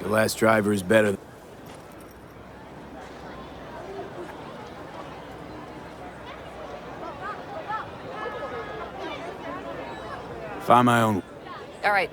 Your last driver is better. Find my own. All right.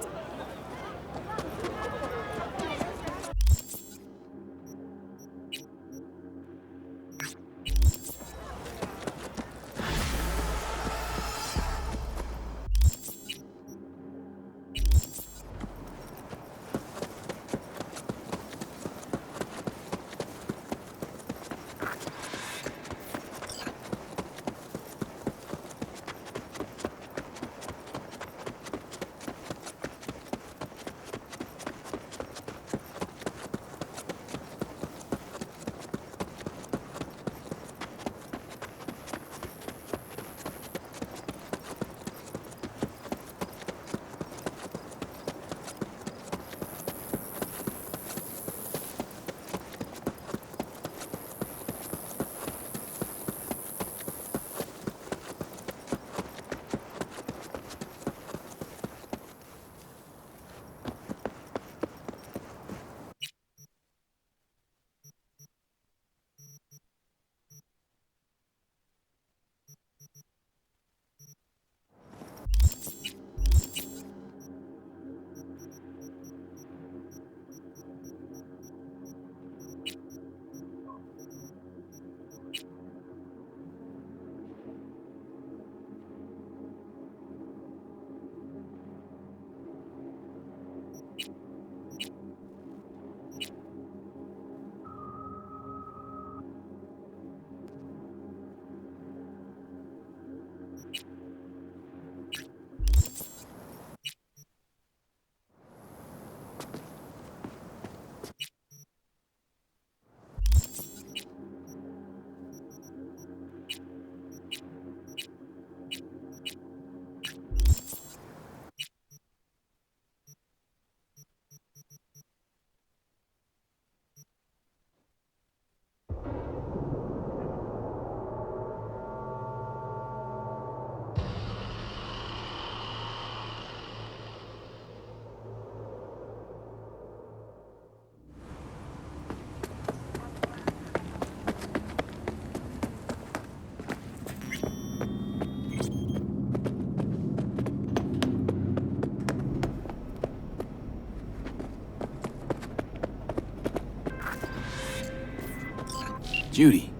Judy,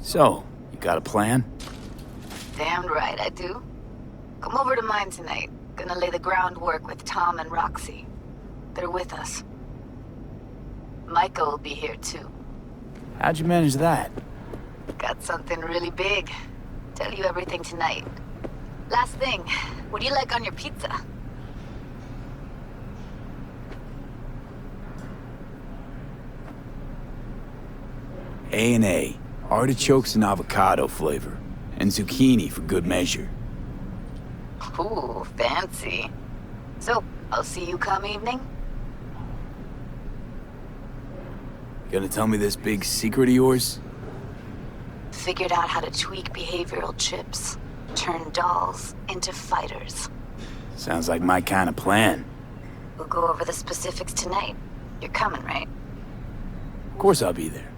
so, you got a plan? Damn right I do. Come over to mine tonight. Gonna lay the groundwork with Tom and Roxy. They're with us. Micah will be here too. How'd you manage that? Got something really big. Tell you everything tonight. Last thing, what do you like on your pizza? A&A. Artichokes and avocado flavor. And zucchini for good measure. Ooh, fancy. So, I'll see you come evening? Gonna tell me this big secret of yours? Figured out how to tweak behavioral chips. Turn dolls into fighters. Sounds like my kind of plan. We'll go over the specifics tonight. You're coming, right? Of course I'll be there.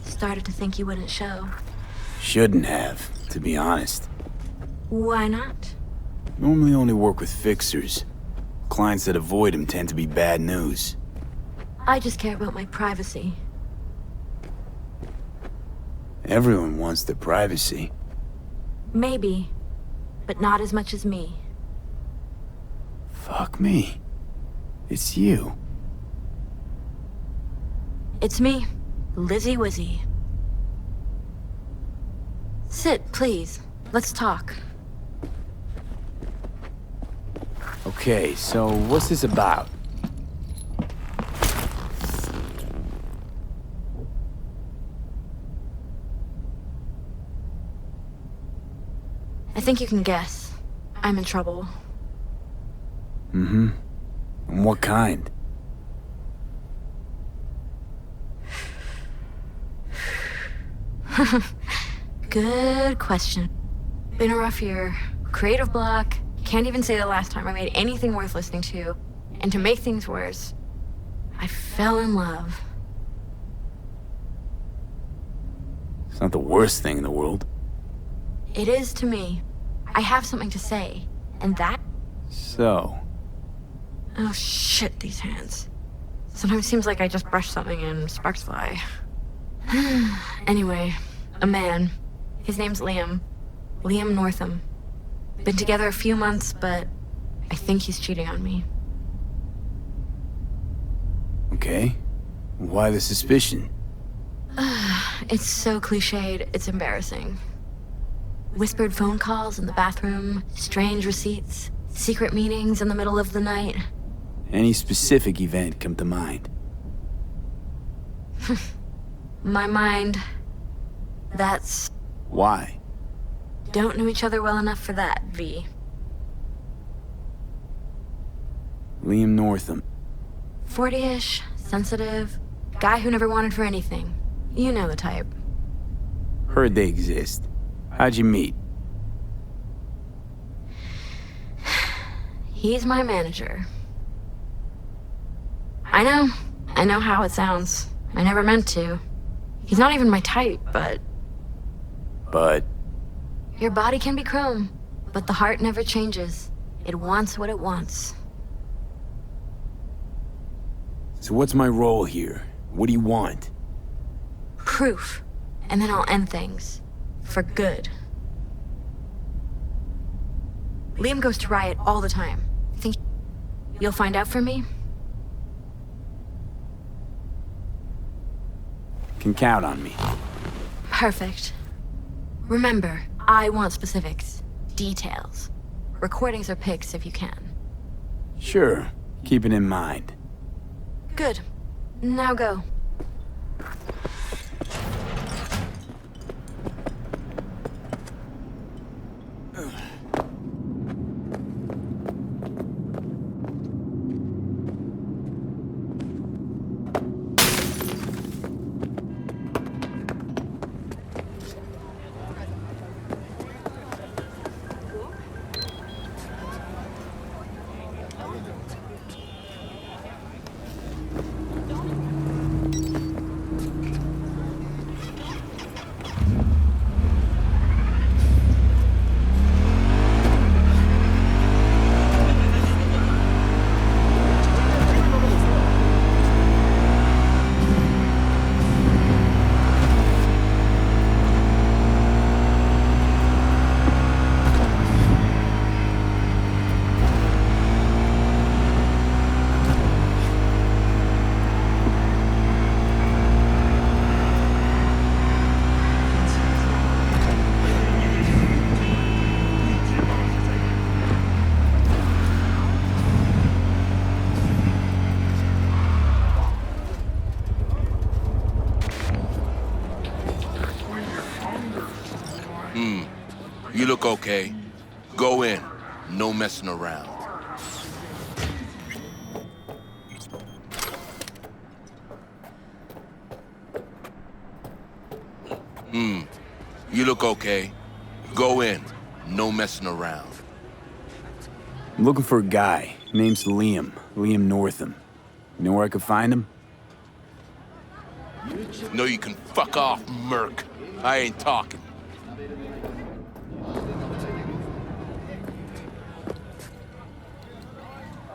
Started to think you wouldn't show. Shouldn't have, to be honest. Why not? Normally only work with fixers. Clients that avoid them tend to be bad news. I just care about my privacy. Everyone wants their privacy. Maybe, but not as much as me. Fuck me. It's you. It's me, Lizzie Wizzy. Sit, please. Let's talk. Okay, so what's this about? I think you can guess. I'm in trouble. Mm-hmm. And what kind? Good question. Been a rough year. Creative block, can't even say the last time I made anything worth listening to. And to make things worse, I fell in love. It's not the worst thing in the world. It is to me. I have something to say. And that... So... Oh shit, these hands. Sometimes it seems like I just brush something and sparks fly. Anyway, a man. His name's Liam. Liam Northam. Been together a few months, but I think he's cheating on me. Okay. Why the suspicion? It's so cliched, it's embarrassing. Whispered phone calls in the bathroom, strange receipts, secret meetings in the middle of the night. Any specific event come to mind? My mind... That's... Why? Don't know each other well enough for that, V. Liam Northam. 40-ish, sensitive, guy who never wanted for anything. You know the type. Heard they exist. How'd you meet? He's my manager. I know how it sounds. I never meant to. He's not even my type, but... But... Your body can be chrome, but the heart never changes. It wants what it wants. So what's my role here? What do you want? Proof. And then I'll end things. For good. Liam goes to Riot all the time. Think you'll find out for me? Can count on me. Perfect. Remember, I want specifics. Details. Recordings or pics if you can. Sure. Keep it in mind. Good. Now go. You look okay. Go in. No messing around. You look okay. Go in. No messing around. I'm looking for a guy. Name's Liam. Liam Northam. You know where I could find him? No, you can fuck off, Merc. I ain't talking.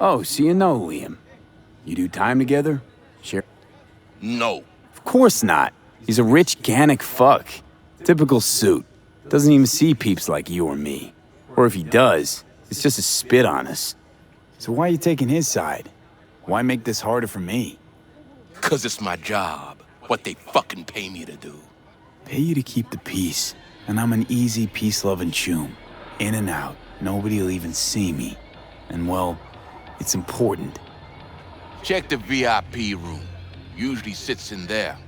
Oh, so you know Liam. You do time together? Sure. No. Of course not. He's a rich, Gannic fuck. Typical suit. Doesn't even see peeps like you or me. Or if he does, it's just a spit on us. So why are you taking his side? Why make this harder for me? 'Cause it's my job. What they fucking pay me to do. Pay you to keep the peace. And I'm an easy, peace-loving choom. In and out. Nobody'll even see me. And well, it's important. Check the VIP room. Usually sits in there.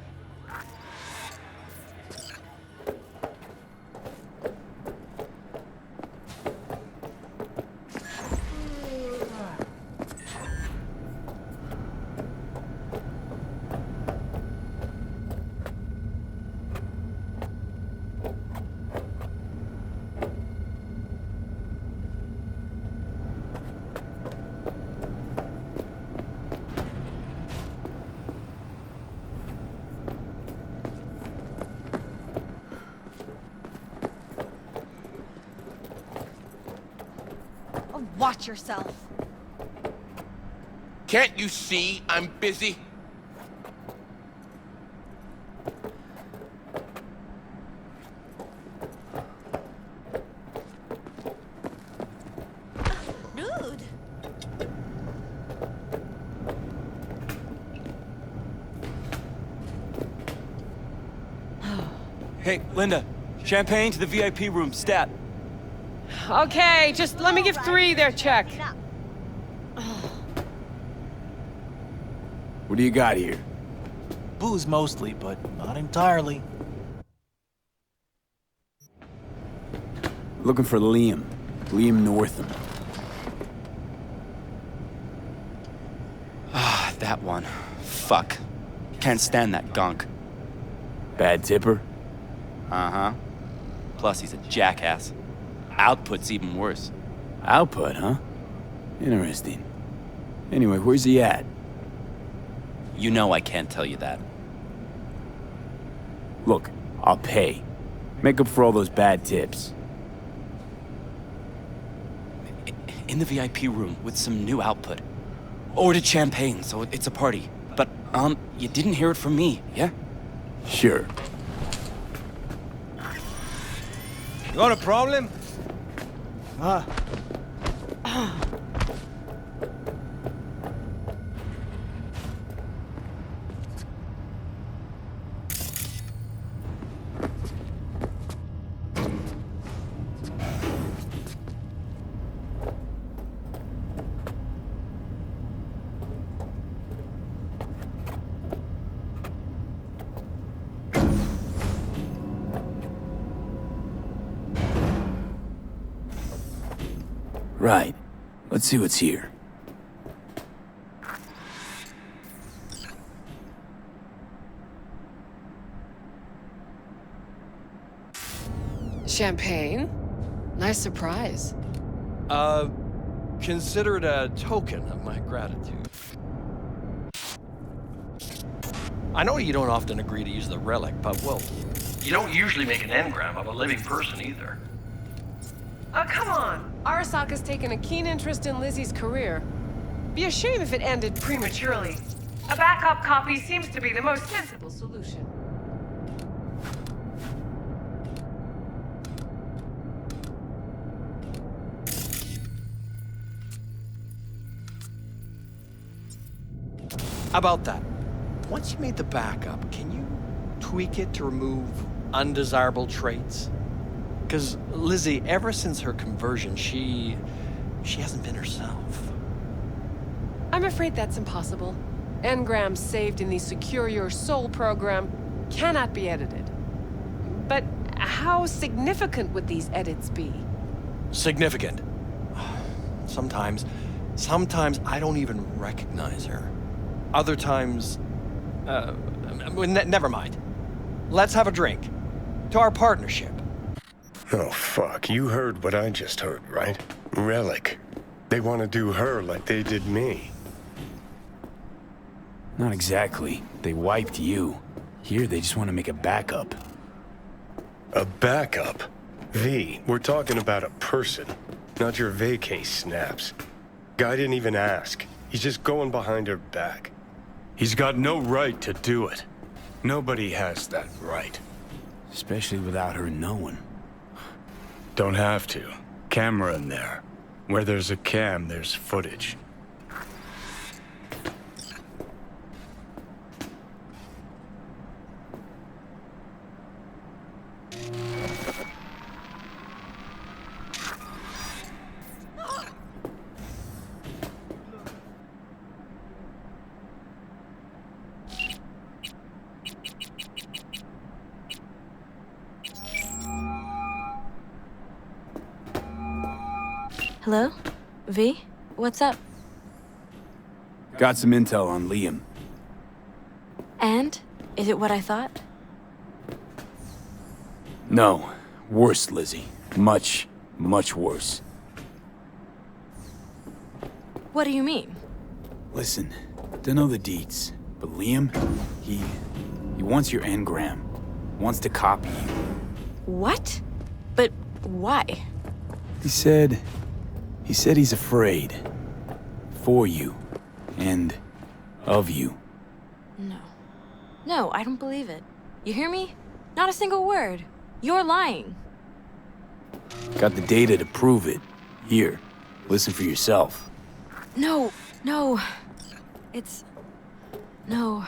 Watch yourself. Can't you see I'm busy? Rude. Hey, Linda. Champagne to the VIP room, stat. Okay, just let me give 3 their check. What do you got here? Booze mostly, but not entirely. Looking for Liam. Liam Northam. Ah, that one. Fuck. Can't stand that gunk. Bad tipper? Uh-huh. Plus, he's a jackass. Output's even worse. Output, huh? Interesting. Anyway, where's he at? You know I can't tell you that. Look, I'll pay. Make up for all those bad tips. In the VIP room with some new output. Ordered champagne, so it's a party. But, you didn't hear it from me, yeah? Sure. You got a problem? Right. Let's see what's here. Champagne? Nice surprise. Consider it a token of my gratitude. I know you don't often agree to use the relic, but well, you don't usually make an engram of a living person either. Oh, come on. Arasaka's taken a keen interest in Lizzie's career. Be a shame if it ended prematurely. A backup copy seems to be the most sensible solution. About that, once you made the backup, can you tweak it to remove undesirable traits? Because Lizzie, ever since her conversion, she hasn't been herself. I'm afraid that's impossible. Engrams saved in the Secure Your Soul program cannot be edited. But how significant would these edits be? Significant. Sometimes I don't even recognize her. Other times, never mind. Let's have a drink. To our partnership. Oh, fuck. You heard what I just heard, right? Relic. They want to do her like they did me. Not exactly. They wiped you. Here, they just want to make a backup. A backup? V, we're talking about a person, not your vacay snaps. Guy didn't even ask. He's just going behind her back. He's got no right to do it. Nobody has that right. Especially without her knowing. Don't have to. Camera in there. Where there's a cam, there's footage. Hello? V? What's up? Got some intel on Liam. And? Is it what I thought? No. Worse, Lizzie. Much, much worse. What do you mean? Listen, don't know the deets, but Liam, he wants your engram. Wants to copy you. What? But why? He said He said he's afraid. For you. And of you. No. No, I don't believe it. You hear me? Not a single word. You're lying. Got the data to prove it. Here, listen for yourself. No, no. It's... No.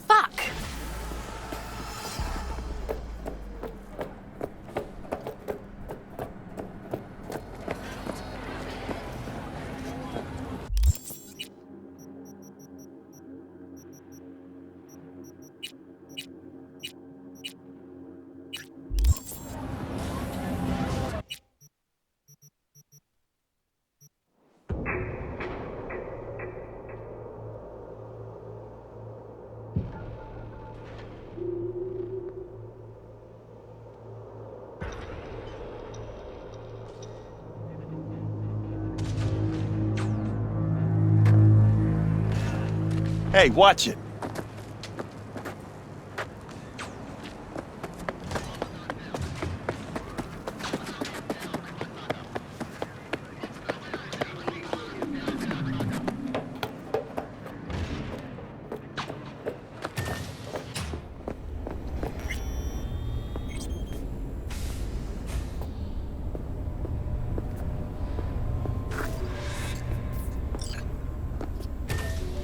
Fuck! Hey, watch it.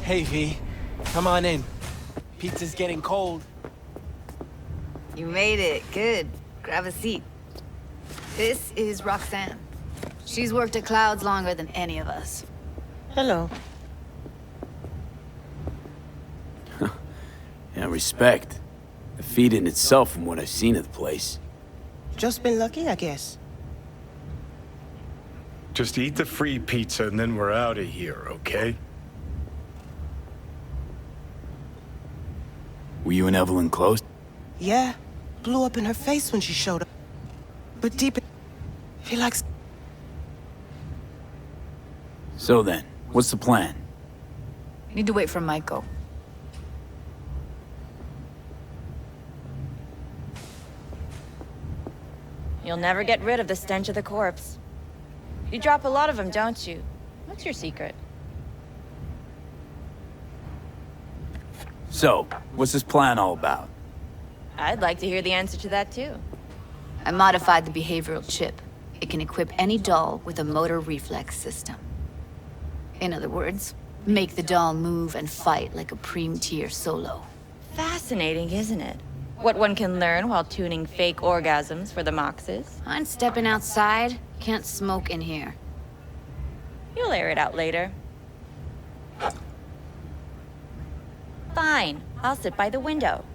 Hey, V. Come on in. Pizza's getting cold. You made it. Good. Grab a seat. This is Roxanne. She's worked at Clouds longer than any of us. Hello. Yeah, respect. A feat in itself from what I've seen of the place. Just been lucky, I guess. Just eat the free pizza and then we're out of here, okay? Were you and Evelyn close? Yeah. Blew up in her face when she showed up. But deep in... He likes... So then, what's the plan? Need to wait for Michael. You'll never get rid of the stench of the corpse. You drop a lot of them, don't you? What's your secret? So, what's this plan all about? I'd like to hear the answer to that, too. I modified the behavioral chip. It can equip any doll with a motor reflex system. In other words, make the doll move and fight like a Prime-tier solo. Fascinating, isn't it? What one can learn while tuning fake orgasms for the Moxes. I'm stepping outside. Can't smoke in here. You'll air it out later. Fine, I'll sit by the window.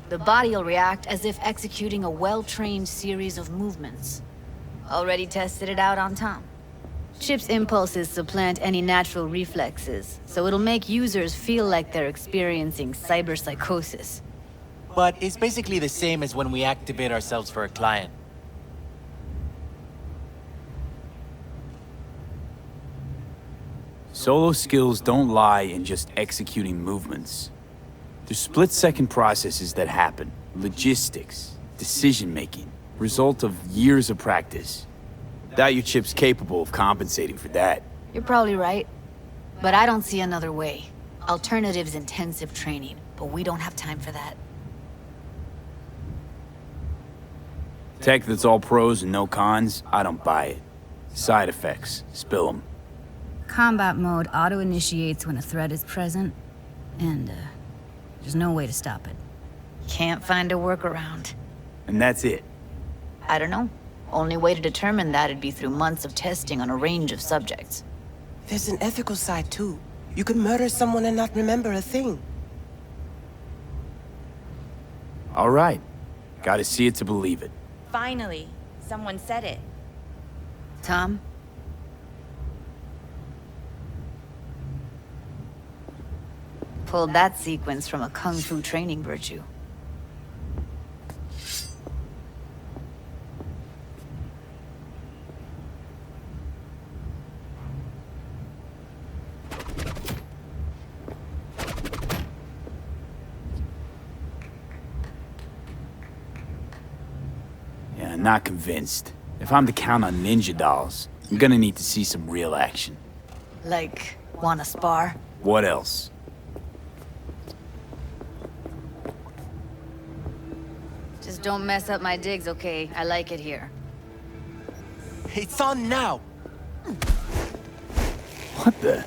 The body'll react as if executing a well-trained series of movements. Already tested it out on Tom. Chip's impulses supplant any natural reflexes, so it'll make users feel like they're experiencing cyberpsychosis. But it's basically the same as when we activate ourselves for a client. Solo skills don't lie in just executing movements. There's split-second processes that happen. Logistics, decision-making, result of years of practice. Doubt your chip's capable of compensating for that. You're probably right. But I don't see another way. Alternative's intensive training, but we don't have time for that. Tech that's all pros and no cons, I don't buy it. Side effects, spill them. Combat mode auto-initiates when a threat is present, and there's no way to stop it. Can't find a workaround. And that's it. I don't know. Only way to determine that'd be through months of testing on a range of subjects. There's an ethical side, too. You could murder someone and not remember a thing. All right. Gotta see it to believe it. Finally, someone said it. Tom? Pulled that sequence from a kung fu training virtue. Yeah, not convinced. If I'm to count on ninja dolls, I'm gonna need to see some real action. Like, wanna spar? What else? Just don't mess up my digs, okay? I like it here. It's on now. What the?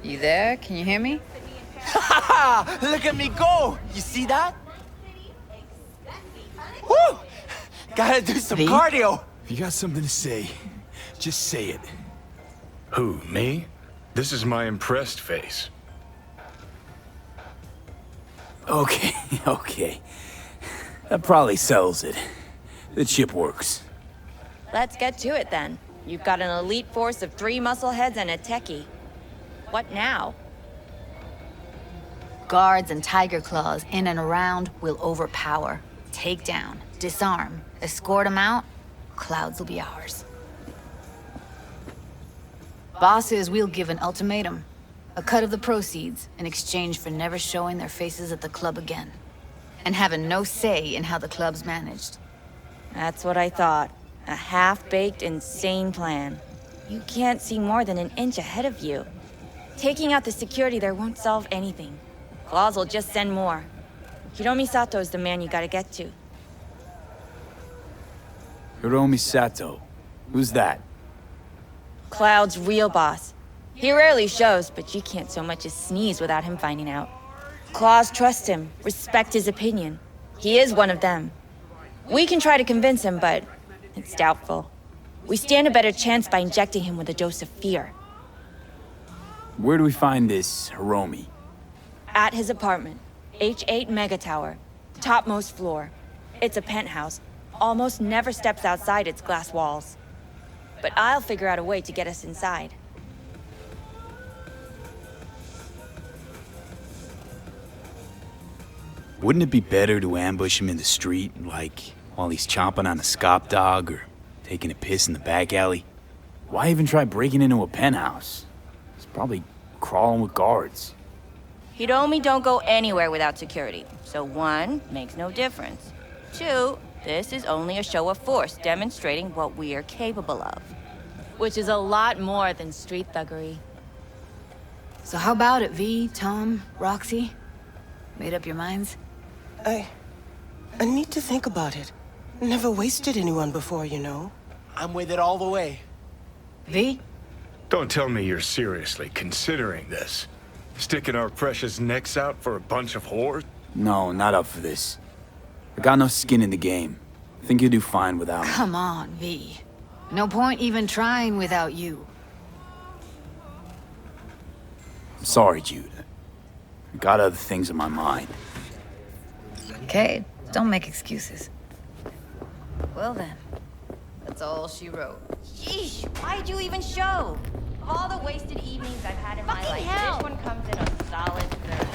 You there? Can you hear me? Look at me go! You see that? Woo! Gotta do some cardio. If you got something to say, just say it. Who, me? This is my impressed face. Okay, okay. That probably settles it. The chip works. Let's get to it then. You've got an elite force of 3 muscleheads and a techie. What now? Guards and tiger claws in and around will overpower. Take down, disarm, escort them out. Clouds will be ours. Bosses, we'll give an ultimatum. A cut of the proceeds in exchange for never showing their faces at the club again. And having no say in how the club's managed. That's what I thought. A half-baked, insane plan. You can't see more than an inch ahead of you. Taking out the security there won't solve anything. Claws will just send more. Hiromi Sato's the man you gotta get to. Hiromi Sato. Who's that? Cloud's real boss. He rarely shows, but you can't so much as sneeze without him finding out. Claws trust him, respect his opinion. He is one of them. We can try to convince him, but it's doubtful. We stand a better chance by injecting him with a dose of fear. Where do we find this Hiromi? At his apartment, H8 Mega Tower, topmost floor. It's a penthouse. Almost never steps outside its glass walls. But I'll figure out a way to get us inside. Wouldn't it be better to ambush him in the street, like while he's chomping on a scop dog or taking a piss in the back alley? Why even try breaking into a penthouse? He's probably crawling with guards. Hiromi don't go anywhere without security. So 1, makes no difference. 2, this is only a show of force demonstrating what we are capable of. Which is a lot more than street thuggery. So how about it, V, Tom, Roxy? Made up your minds? I need to think about it. Never wasted anyone before, you know. I'm with it all the way. V? Don't tell me you're seriously considering this. Sticking our precious necks out for a bunch of whores? No, not up for this. I got no skin in the game. I think you'll do fine without me. Come on, V. No point even trying without you. I'm sorry, Jude. I got other things in my mind. Okay, don't make excuses. Well then, that's all she wrote. Yeesh, why'd you even show? Of all the wasted evenings I've had in my life, hell. this one comes in a solid third.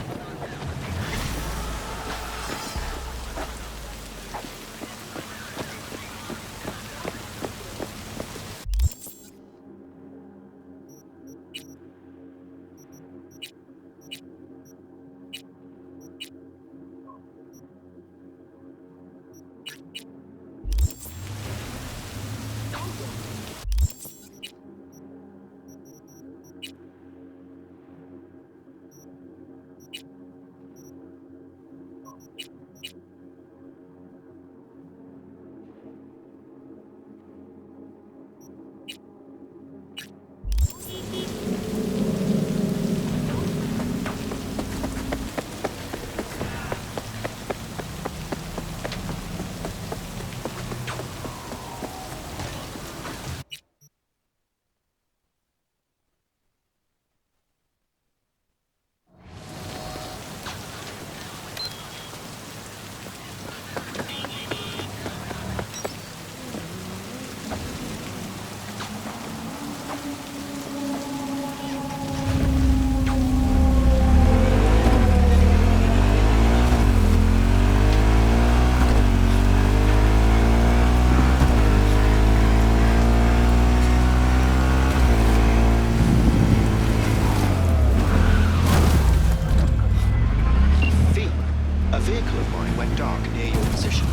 went dark near your position.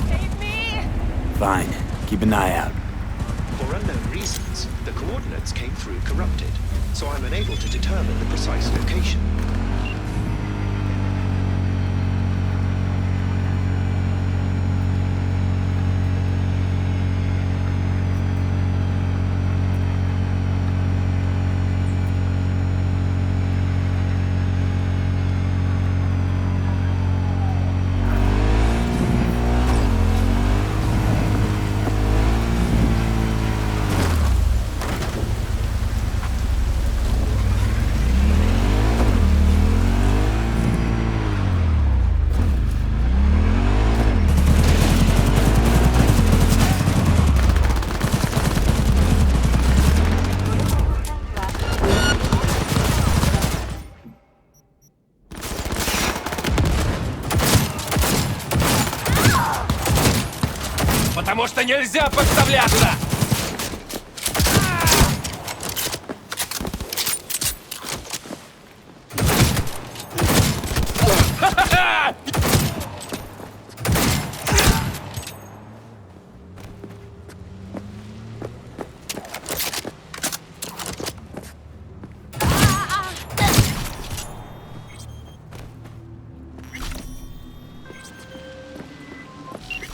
Save me! Fine. Keep an eye out. For unknown reasons, the coordinates came through corrupted, so I'm unable to determine the precise location. Потому что нельзя подставляться!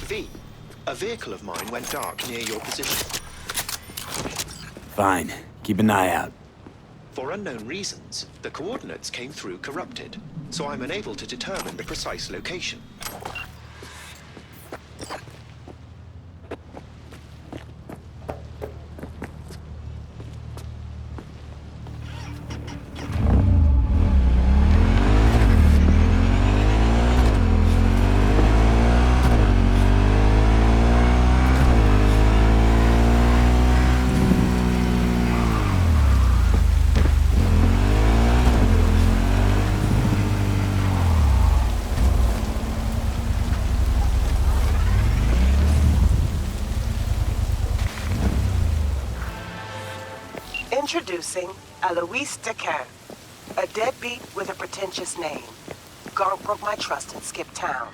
V, a vehicle of mine went dark near your position. Fine. Keep an eye out. For unknown reasons, the coordinates came through corrupted, so I'm unable to determine the precise location. Introducing Alois Decker, a deadbeat with a pretentious name. Gark broke my trust and skipped town.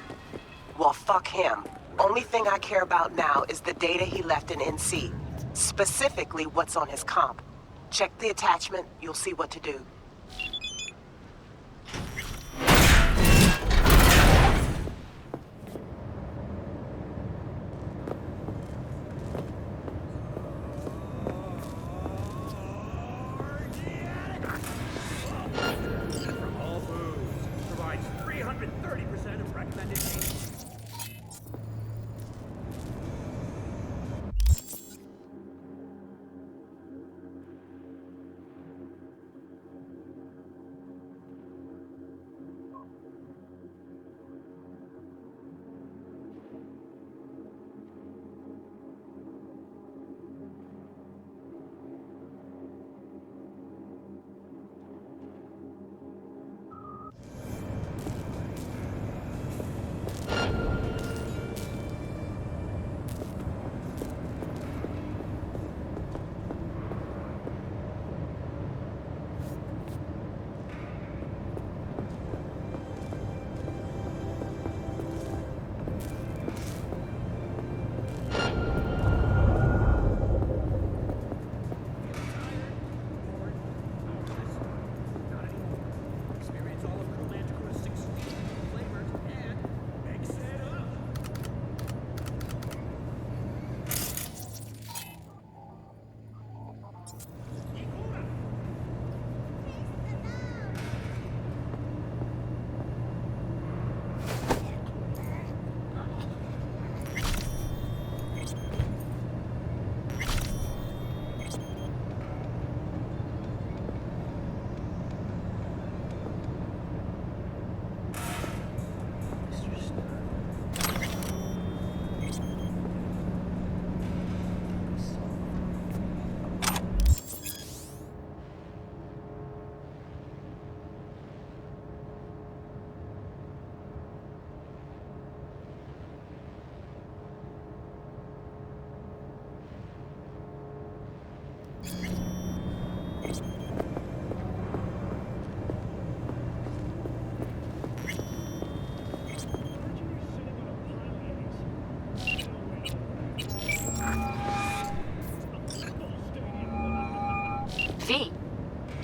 Well, fuck him. Only thing I care about now is the data he left in NC. Specifically, what's on his comp. Check the attachment, you'll see what to do.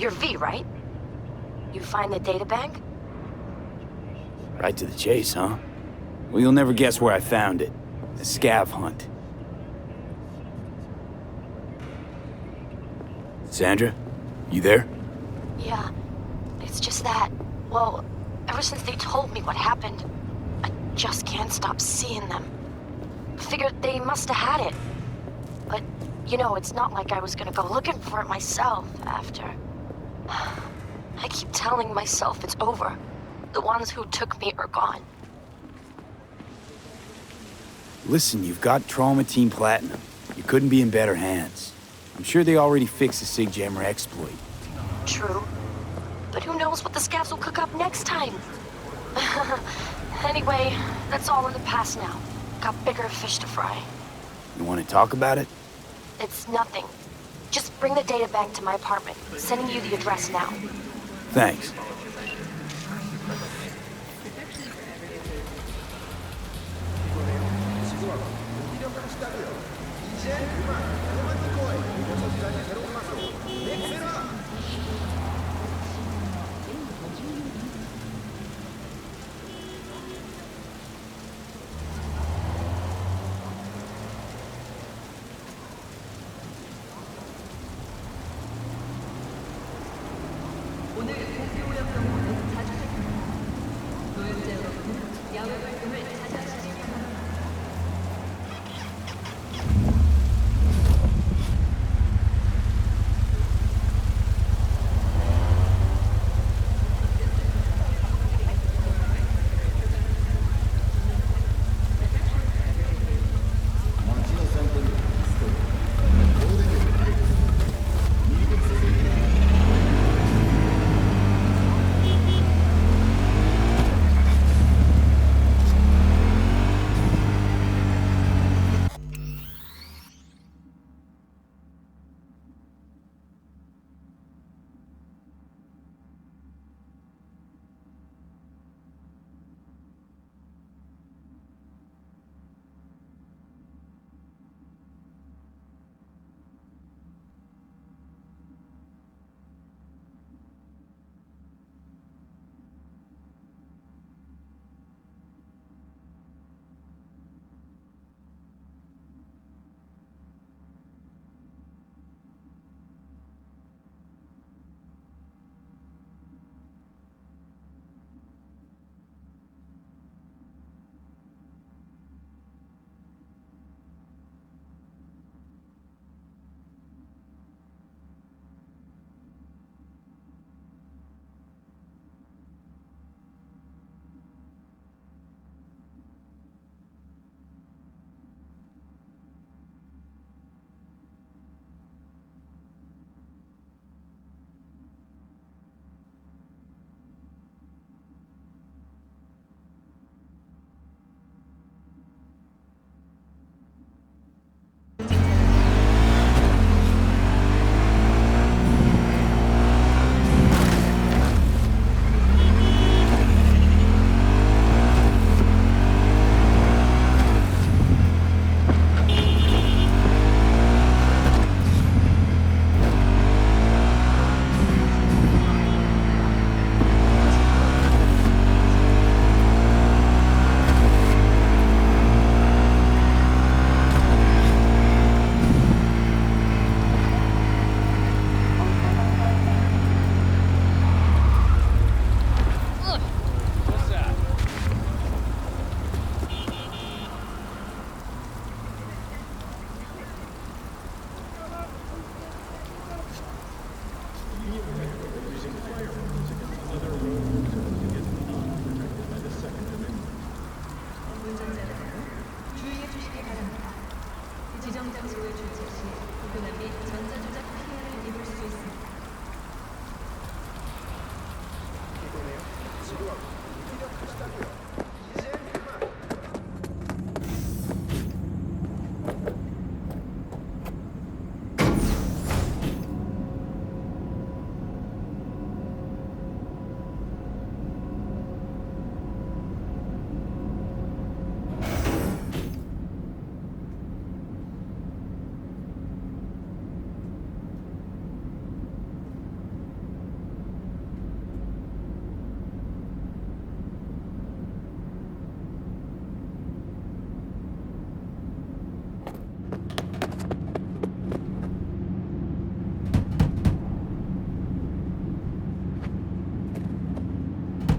You're V, right? You find the databank? Right to the chase, huh? Well, you'll never guess where I found it. A scav hunt. Sandra? You there? Yeah. It's just that, well, ever since they told me what happened, I just can't stop seeing them. Figured they must have had it. But, you know, it's not like I was gonna go looking for it myself after. I keep telling myself it's over. The ones who took me are gone. Listen, you've got Trauma Team Platinum. You couldn't be in better hands. I'm sure they already fixed the Sig Jammer exploit. True. But who knows what the scavs will cook up next time? Anyway, that's all in the past now. Got bigger fish to fry. You want to talk about it? It's nothing. Just bring the data bank to my apartment. Sending you the address now. Thanks.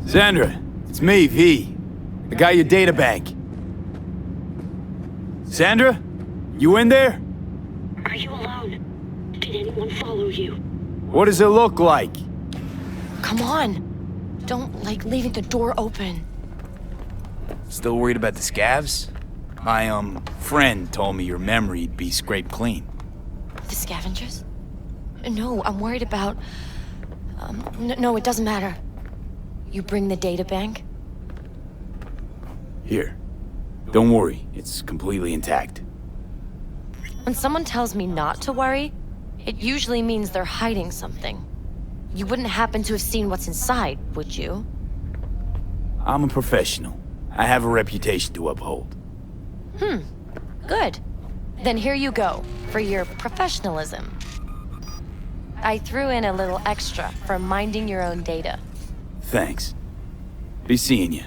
Sandra, it's me, V. I got your data bank. Sandra? You in there? Are you alone? Did anyone follow you? What does it look like? Come on. Don't like leaving the door open. Still worried about the scavs? My, friend told me your memory'd be scraped clean. The scavengers? No, I'm worried about... no, it doesn't matter. You bring the data bank? Here. Don't worry, it's completely intact. When someone tells me not to worry, it usually means they're hiding something. You wouldn't happen to have seen what's inside, would you? I'm a professional. I have a reputation to uphold. Good. Then here you go, for your professionalism. I threw in a little extra for minding your own data. Thanks. Be seeing you.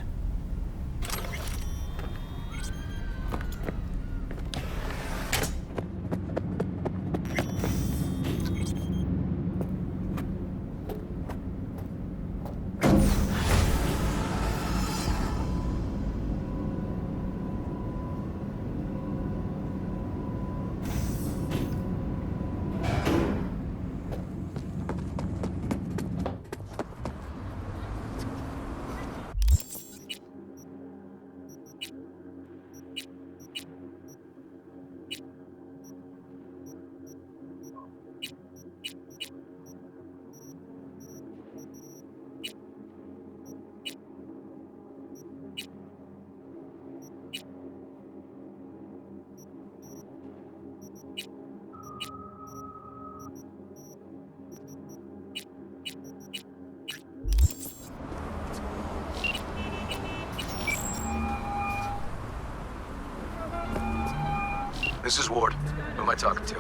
This is Ward. Who am I talking to?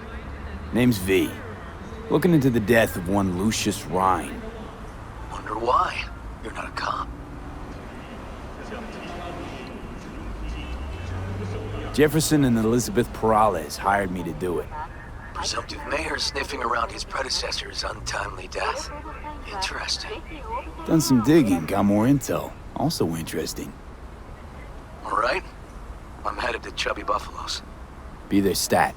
Name's V. Looking into the death of one Lucius Rhine. Wonder why? You're not a cop. Jefferson and Elizabeth Perales hired me to do it. Presumptive mayor sniffing around his predecessor's untimely death. Interesting. Done some digging, got more intel. Also interesting. All right. I'm headed to Chubby Buffalo's. Be their stat.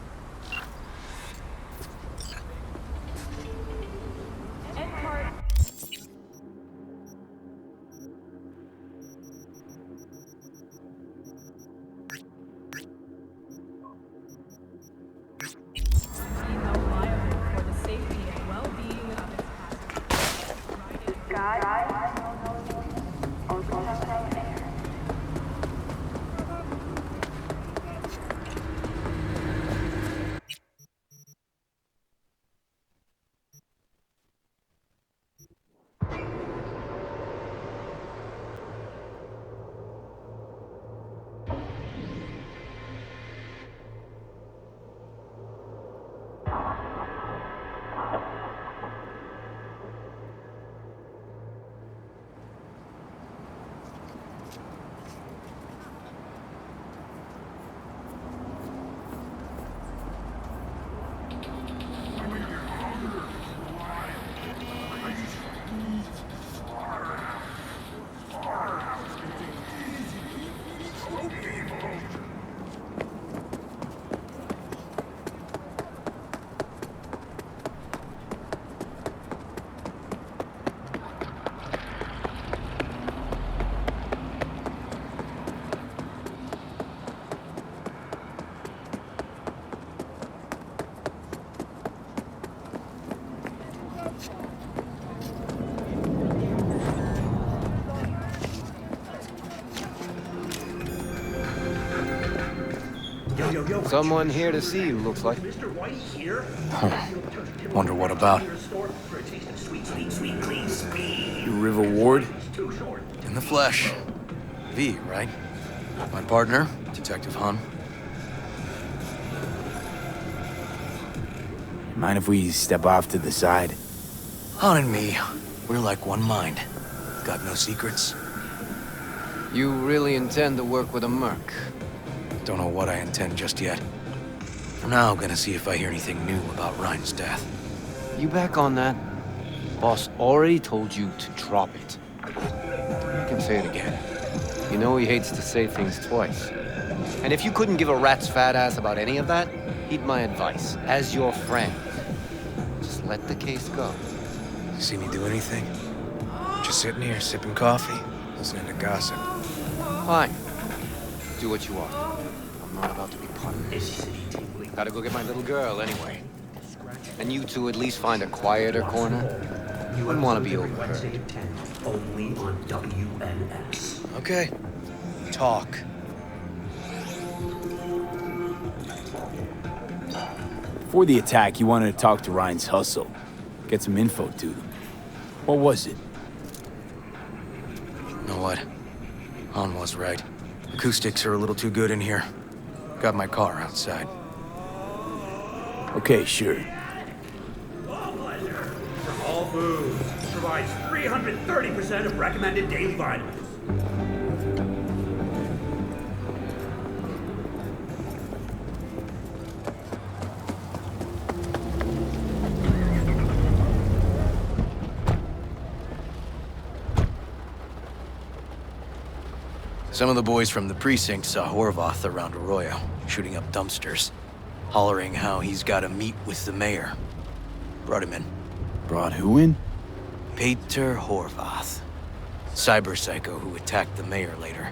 Someone here to see you, looks like. Wonder what about? You River Ward? In the flesh. V, right? My partner, Detective Hun. Mind if we step off to the side? Han and me, we're like one mind. Got no secrets. You really intend to work with a merc? Don't know what I intend just yet. For now, gonna see if I hear anything new about Ryan's death. You back on that? Boss already told you to drop it. Say it again. You know he hates to say things twice. And if you couldn't give a rat's fat ass about any of that, heed my advice. As your friend, just let the case go. You see me do anything? Just sitting here, sipping coffee, listening to gossip. Fine. Do what you want. I'm not about to be part of this. Gotta go get my little girl anyway. And you two at least find a quieter corner. You wouldn't want to be overheard. Only on WNS. Okay. Talk. Before the attack, you wanted to talk to Ryan's hustle. Get some info to them. What was it? You know what? Han was right. Acoustics are a little too good in here. Got my car outside. Okay, sure. From all foods. Provides 330% of recommended daily vitamins. Some of the boys from the precinct saw Horvath around Arroyo, shooting up dumpsters, hollering how he's got to meet with the mayor. Brought him in. Brought who in? Peter Horvath. Cyber psycho who attacked the mayor later.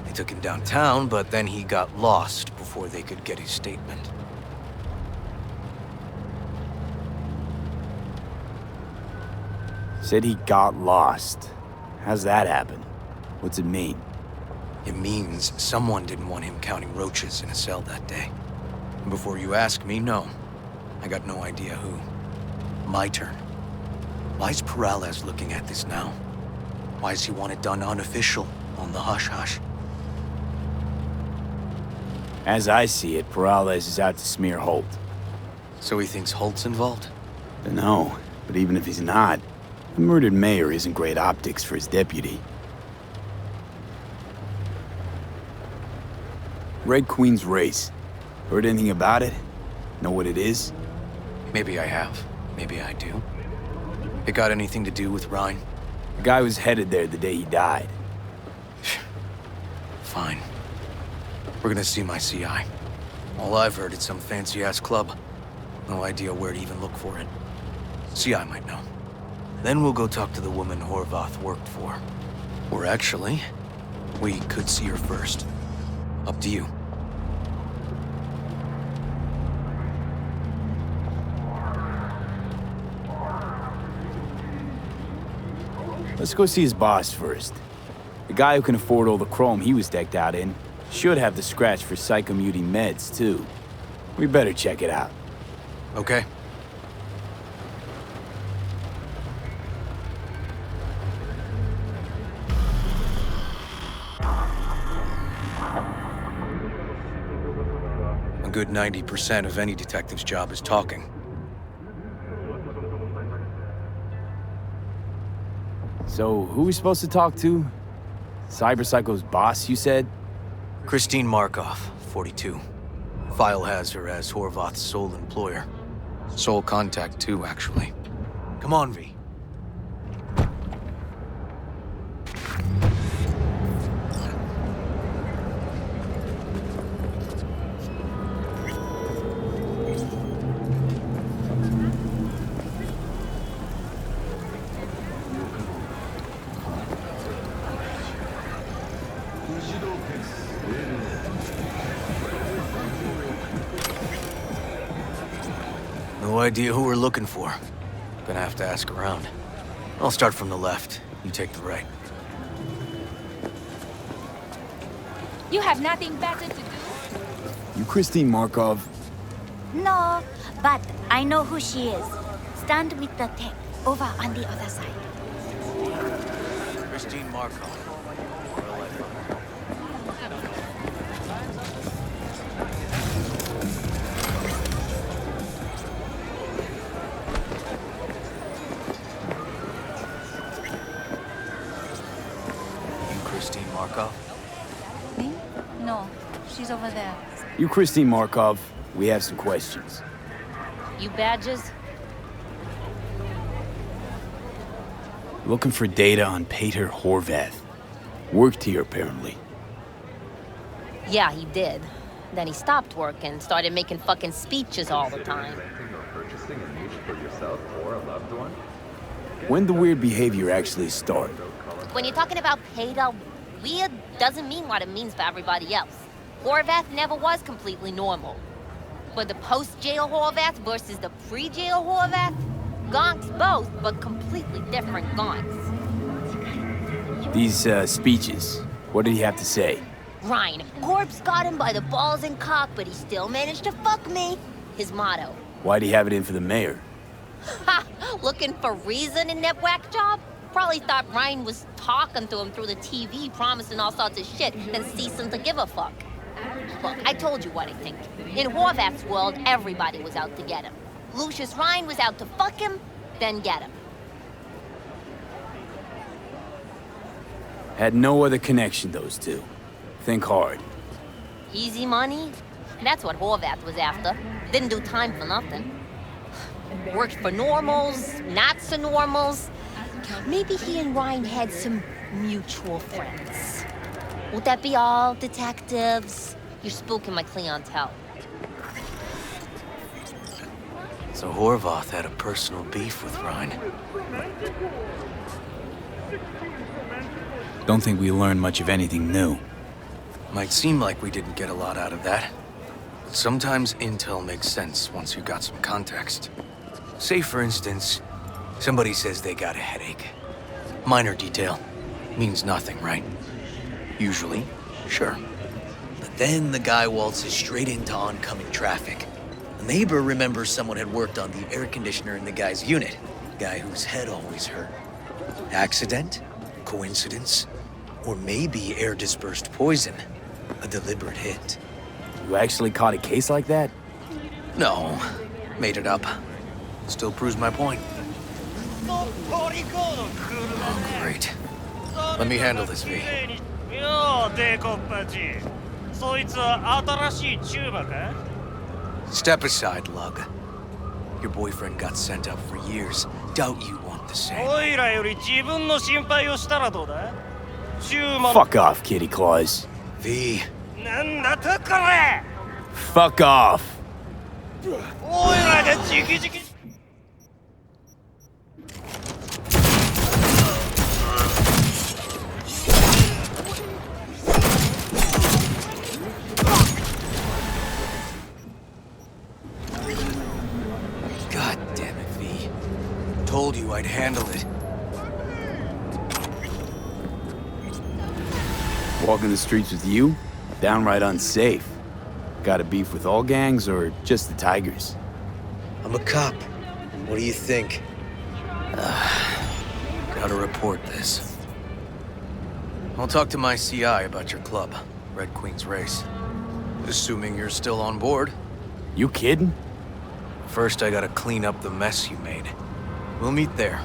They took him downtown, but then he got lost before they could get his statement. Said he got lost. How's that happen? What's it mean? It means someone didn't want him counting roaches in a cell that day. And before you ask me, no. I got no idea who. My turn. Why's Peralez looking at this now? Why does he want it done unofficial, on the hush-hush? As I see it, Peralez is out to smear Holt. So he thinks Holt's involved? No, but even if he's not, the murdered mayor isn't great optics for his deputy. Red Queen's race. Heard anything about it? Know what it is? Maybe I have. Maybe I do. It got anything to do with Ryan? The guy was headed there the day he died. Fine. We're gonna see my CI. All I've heard is some fancy-ass club. No idea where to even look for it. CI might know. Then we'll go talk to the woman Horvath worked for. Or actually, we could see her first. Up to you. Let's go see his boss first. The guy who can afford all the chrome he was decked out in should have the scratch for psychomuting meds, too. We better check it out. Okay. A good 90% of any detective's job is talking. So, who are we supposed to talk to? Cyber Psycho's boss, you said? Christine Markov, 42. File has her as Horvath's sole employer. Sole contact, too, actually. Come on, V. No idea who we're looking for. Gonna have to ask around. I'll start from the left. You take the right. You have nothing better to do? You Christine Markov? No, but I know who she is. Stand with the tech, over on the other side. Christine Markov. Me? No, she's over there. You Christine Markov, we have some questions. You badges? Looking for data on Peter Horvath. Worked here, apparently. Yeah, he did. Then he stopped work and started making fucking speeches all the time. When the weird behavior actually start? When you're talking about Peter, weird doesn't mean what it means for everybody else. Horvath never was completely normal. But the post-jail Horvath versus the pre-jail Horvath? Gonks both, but completely different gonks. These, speeches, what did he have to say? Ryan, Corpse got him by the balls and cock, but he still managed to fuck me. His motto. Why'd he have it in for the mayor? Ha! Looking for reason in that whack job? Probably thought Ryan was talking to him through the TV, promising all sorts of shit, then ceasing to give a fuck. Look, I told you what I think. In Horvath's world, everybody was out to get him. Lucius Ryan was out to fuck him, then get him. Had no other connection, those two. Think hard. Easy money? That's what Horvath was after. Didn't do time for nothing. Worked for normals, not so normals. Maybe he and Ryan had some mutual friends. Would that be all, detectives? You're spooking my clientele. So Horvath had a personal beef with Ryan. Don't think we learned much of anything new. Might seem like we didn't get a lot out of that, but sometimes intel makes sense once you got some context. Say, for instance, somebody says they got a headache. Minor detail. Means nothing, right? Usually, sure. But then the guy waltzes straight into oncoming traffic. A neighbor remembers someone had worked on the air conditioner in the guy's unit. Guy whose head always hurt. Accident? Coincidence? Or maybe air-dispersed poison. A deliberate hit. You actually caught a case like that? No. Made it up. Still proves my point. Oh, great. Let me handle this, V. Step aside, Lug. Your boyfriend got sent up for years. Doubt you want the same. Fuck off, Kitty Claus. V. Fuck off. God damn it, V. Told you I'd handle it. Walking the streets with you? Downright unsafe. Got a beef with all gangs or just the Tigers? I'm a cop. What do you think? Gotta report this. I'll talk to my CI about your club, Red Queen's Race. Assuming you're still on board. You kidding? First, I gotta clean up the mess you made. We'll meet there.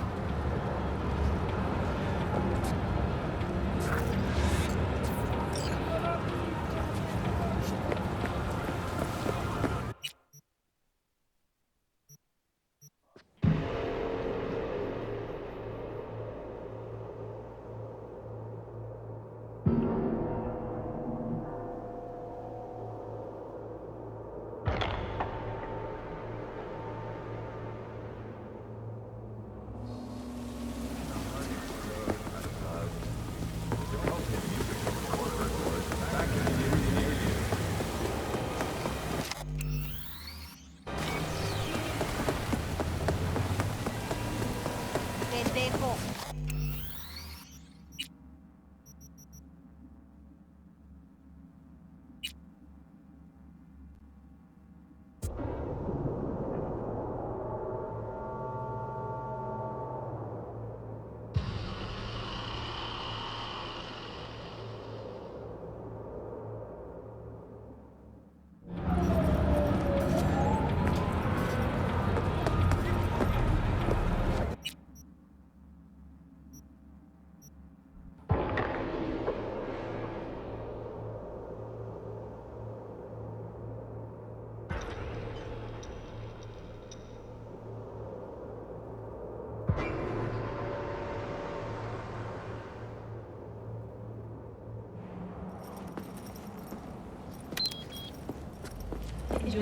B,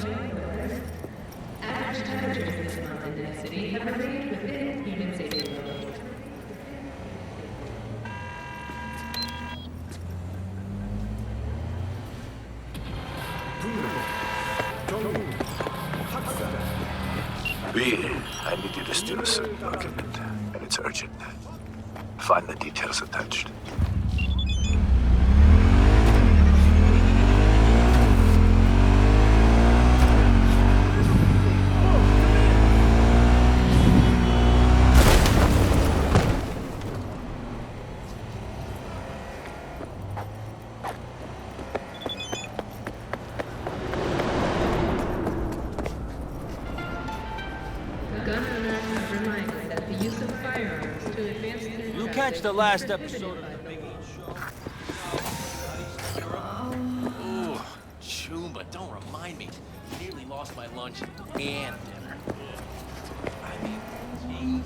I need you to steal a certain document, and it's urgent. Find the details attached. You catch the last episode of the Big Eat Show? Ooh, Chumba, don't remind me. Nearly lost my lunch and dinner. I mean, jeez.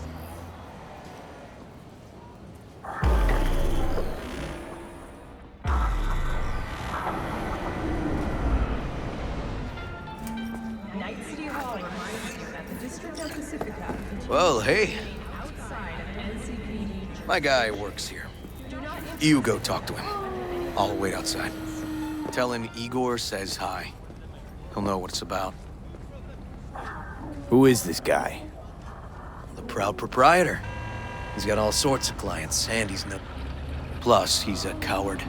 Well, hey. My guy works here. You go talk to him. I'll wait outside. Tell him Igor says hi. He'll know what it's about. Who is this guy? The proud proprietor. He's got all sorts of clients, and he's no... Plus, he's a coward.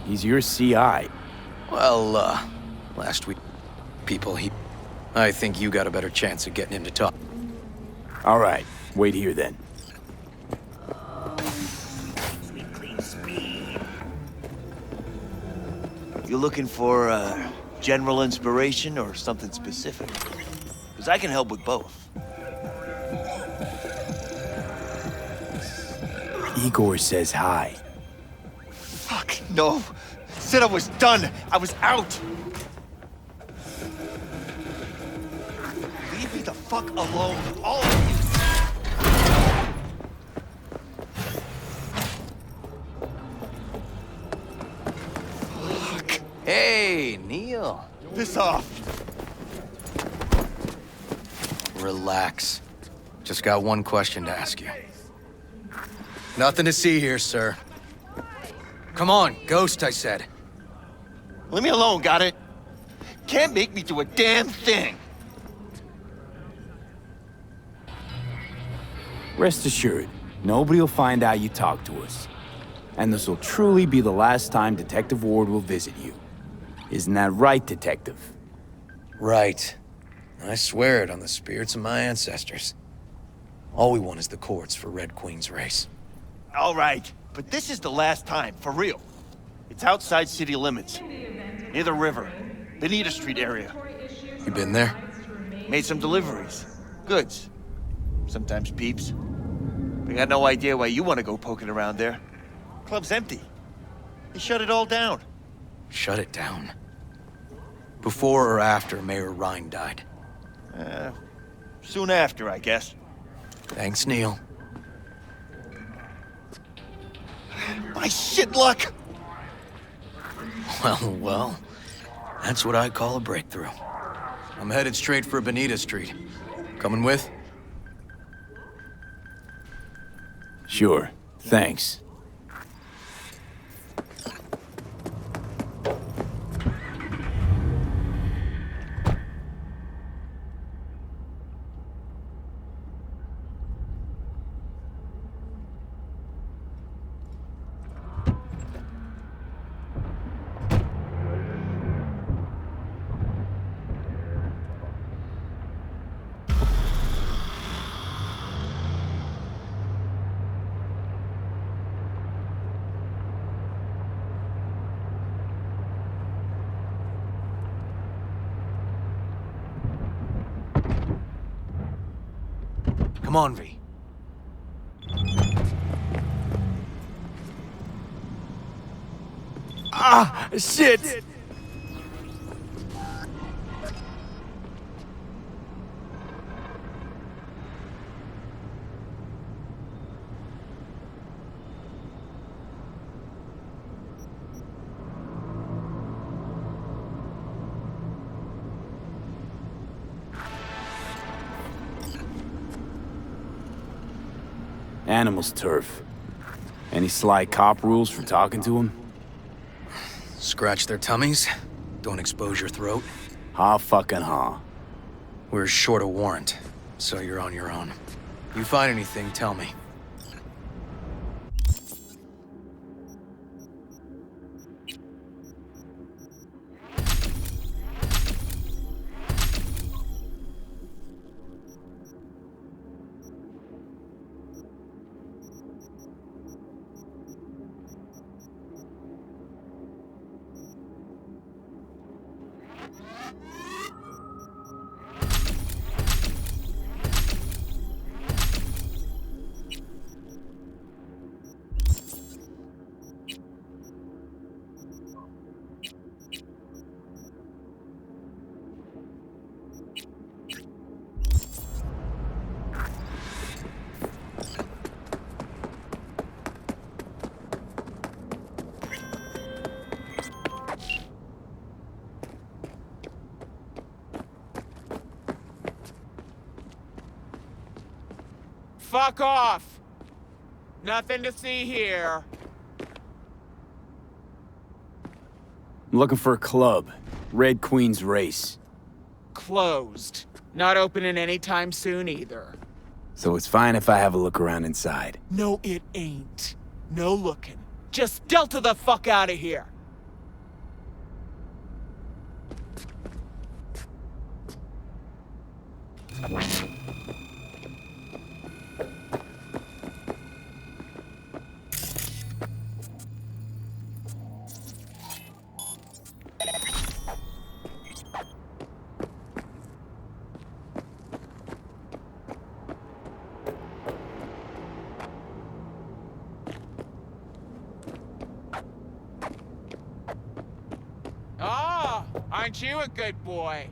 He's your CI. Well, last week, I think you got a better chance of getting him to talk. All right, wait here then. You looking for general inspiration or something specific? Because I can help with both. Igor says hi. Fuck, no. Said I was done. I was out. Leave me the fuck alone, all of you. Fuck. Hey, Neil. Piss off. Relax. Just got one question to ask you. Nothing to see here, sir. Come on, Ghost, I said. Leave me alone, got it? Can't make me do a damn thing. Rest assured, nobody will find out you talked to us. And this will truly be the last time Detective Ward will visit you. Isn't that right, Detective? Right. I swear it on the spirits of my ancestors. All we want is the courts for Red Queen's race. All right, but this is the last time, for real. It's outside city limits, near the river, Benita Street area. You been there? Made some deliveries. Goods. Sometimes peeps. We got no idea why you want to go poking around there. Club's empty. They shut it all down. Shut it down? Before or after Mayor Rhine died? Soon after, I guess. Thanks, Neil. My shit luck! Well, that's what I call a breakthrough. I'm headed straight for Benita Street. Coming with? Sure, thanks. Come on, V. Ah, shit! Animal's turf. Any sly cop rules for talking to him? Scratch their tummies. Don't expose your throat. Ha fucking ha. We're short a warrant, so you're on your own. You find anything, tell me. Fuck off! Nothing to see here. I'm looking for a club. Red Queen's Race. Closed. Not opening anytime soon either. So it's fine if I have a look around inside. No, it ain't. No looking. Just Delta the fuck out of here. Ah, aren't you a good boy?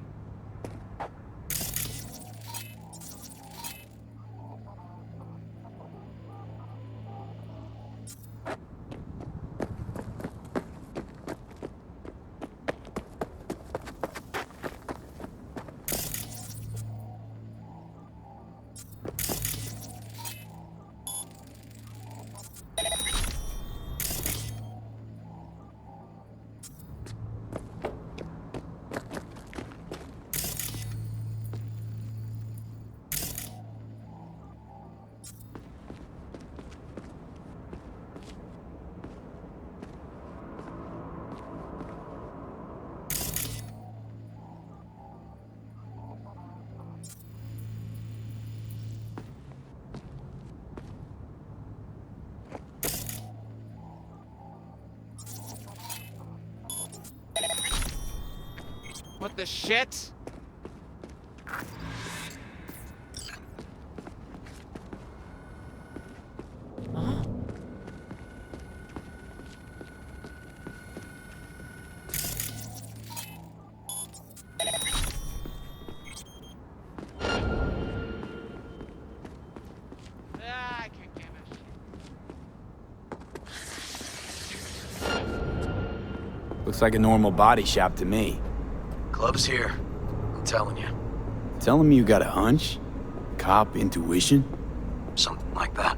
What the shit? Looks like a normal body shop to me. Club's here. I'm telling you. Telling me you got a hunch? Cop intuition? Something like that.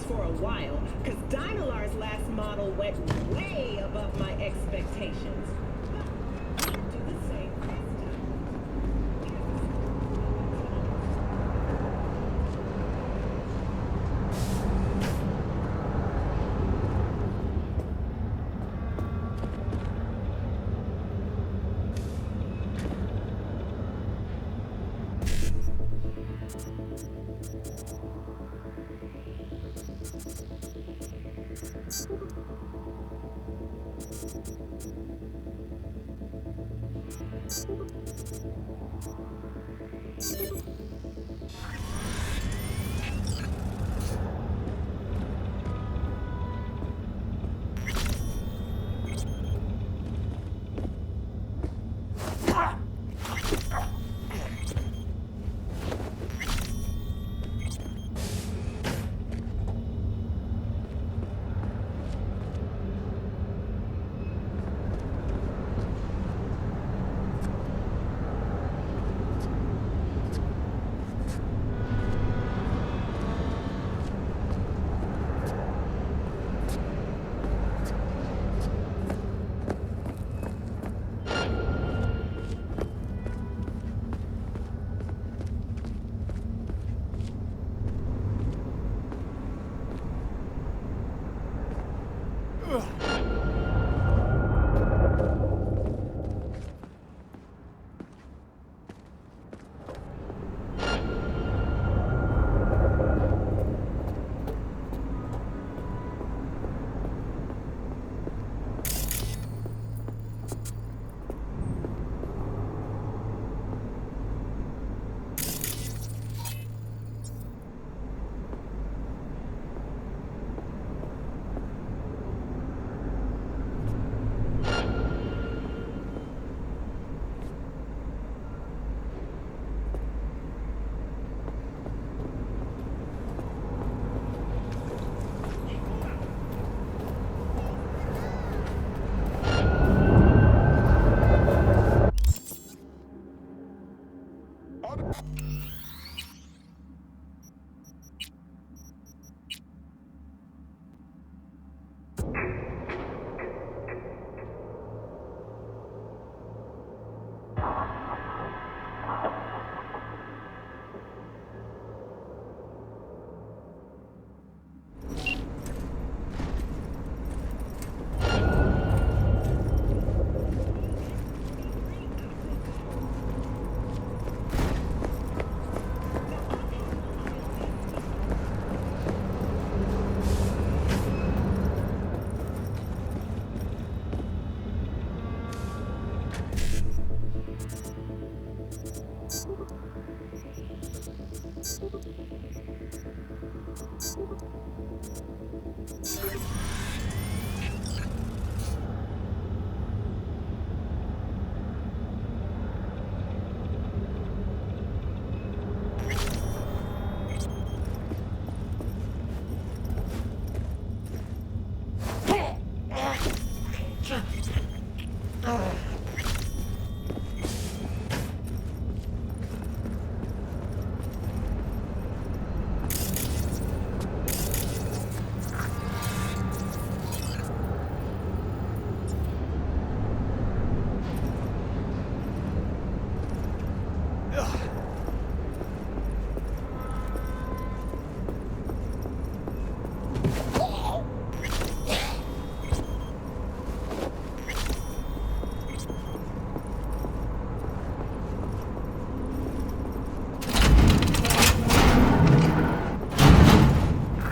For a while, because Dynalar's last model went way above my expectations. Do the same next time.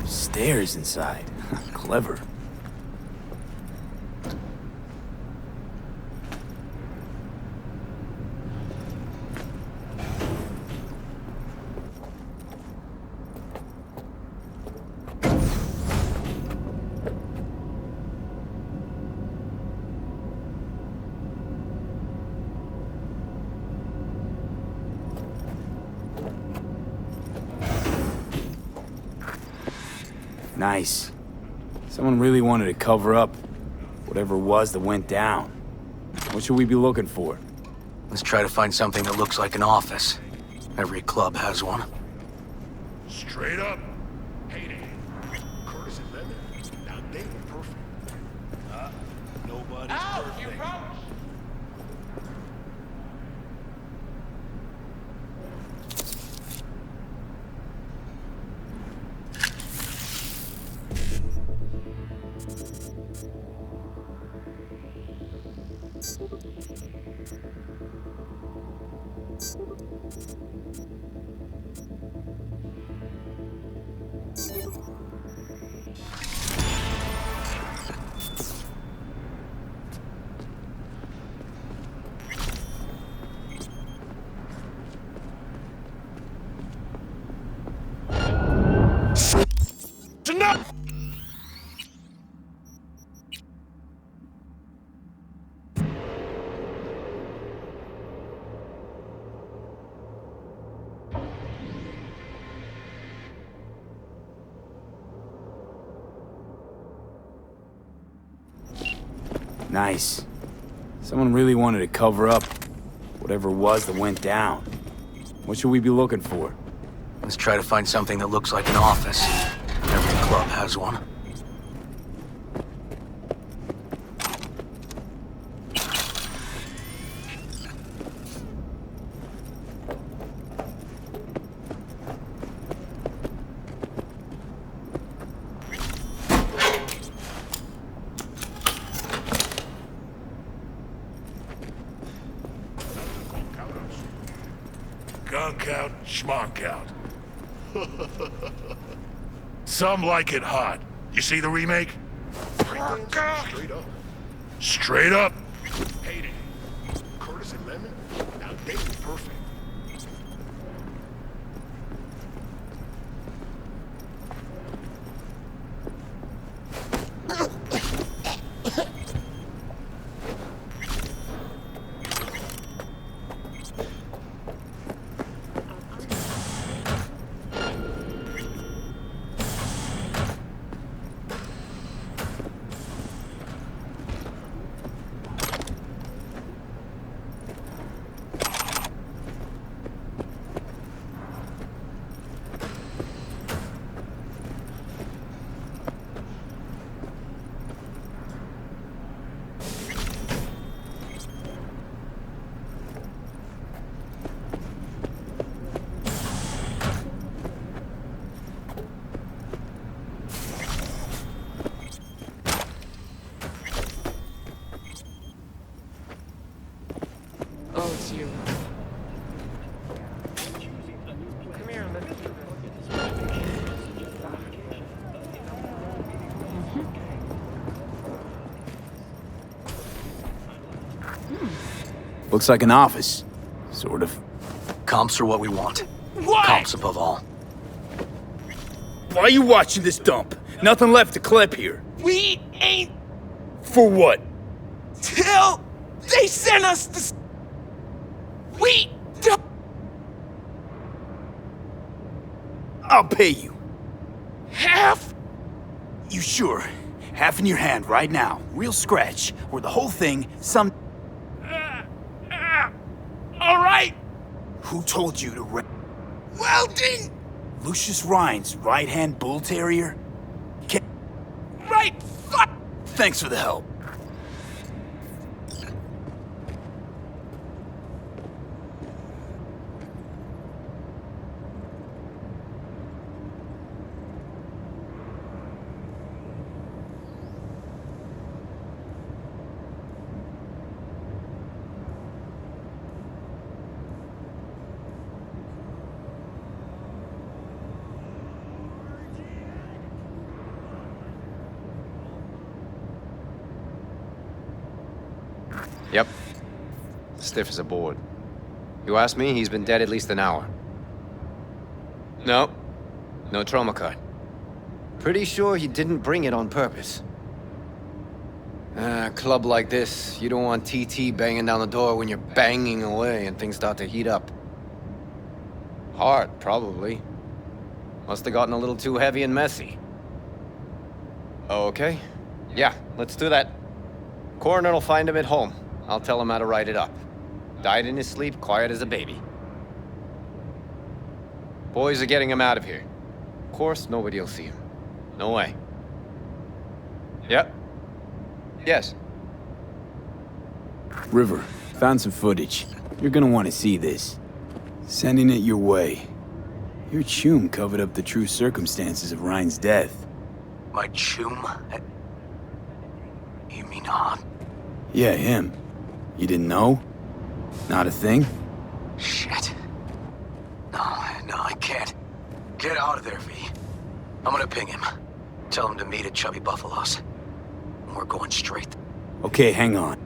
Stairs inside. Clever. Nice. Someone really wanted to cover up whatever it was that went down. What should we be looking for? Let's try to find something that looks like an office. Every club has one. Straight up. Heyday. Curtis and Leather. Now they were perfect. Nobody's perfect. Nice. Someone really wanted to cover up whatever it was that went down. What should we be looking for? Let's try to find something that looks like an office. Every club has one. Gunk out, schmonk out. Some like it hot. You see the remake? Straight up. Straight up. Hate it. Curtis and Lemon? Now they were perfect. Oh, it's you. Come here, let's do Looks like an office. Sort of. Comps are what we want. What? Comps above all. Why are you watching this dump? Nothing left to clip here. We ain't For what? till they sent us this. We don't. I'll pay you. Half? You sure? Half in your hand right now. Real scratch. Or the whole thing, some... All right. Who told you to Welding. Lucius Rhine's right-hand bull terrier? Right. Fuck. Thanks for the help. Yep. Stiff as a board. You ask me, he's been dead at least an hour. No. No trauma card. Pretty sure he didn't bring it on purpose. A club like this, you don't want TT banging down the door when you're banging away and things start to heat up. Hard, probably. Must have gotten a little too heavy and messy. Okay. Yeah, let's do that. Coroner will find him at home. I'll tell him how to write it up. Died in his sleep, quiet as a baby. Boys are getting him out of here. Of course, nobody will see him. No way. Yep. Yes. River, found some footage. You're gonna want to see this. Sending it your way. Your chum covered up the true circumstances of Rhine's death. My chum? You mean Han? Yeah, him. You didn't know? Not a thing? Shit. No, I can't. Get out of there, V. I'm gonna ping him. Tell him to meet at Chubby Buffalo's. We're going straight. Okay, hang on.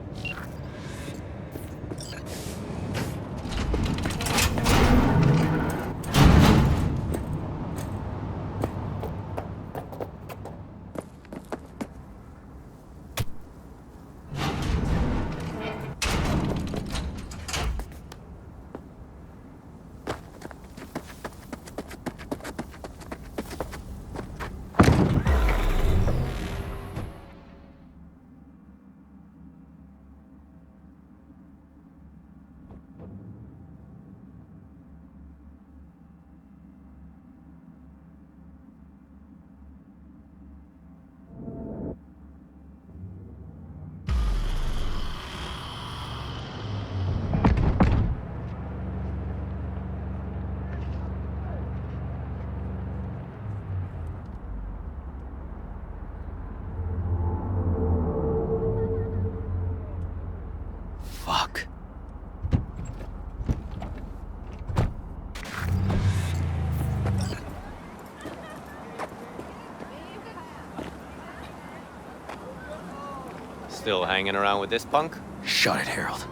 Still hanging around with this punk? Shut it, Harold.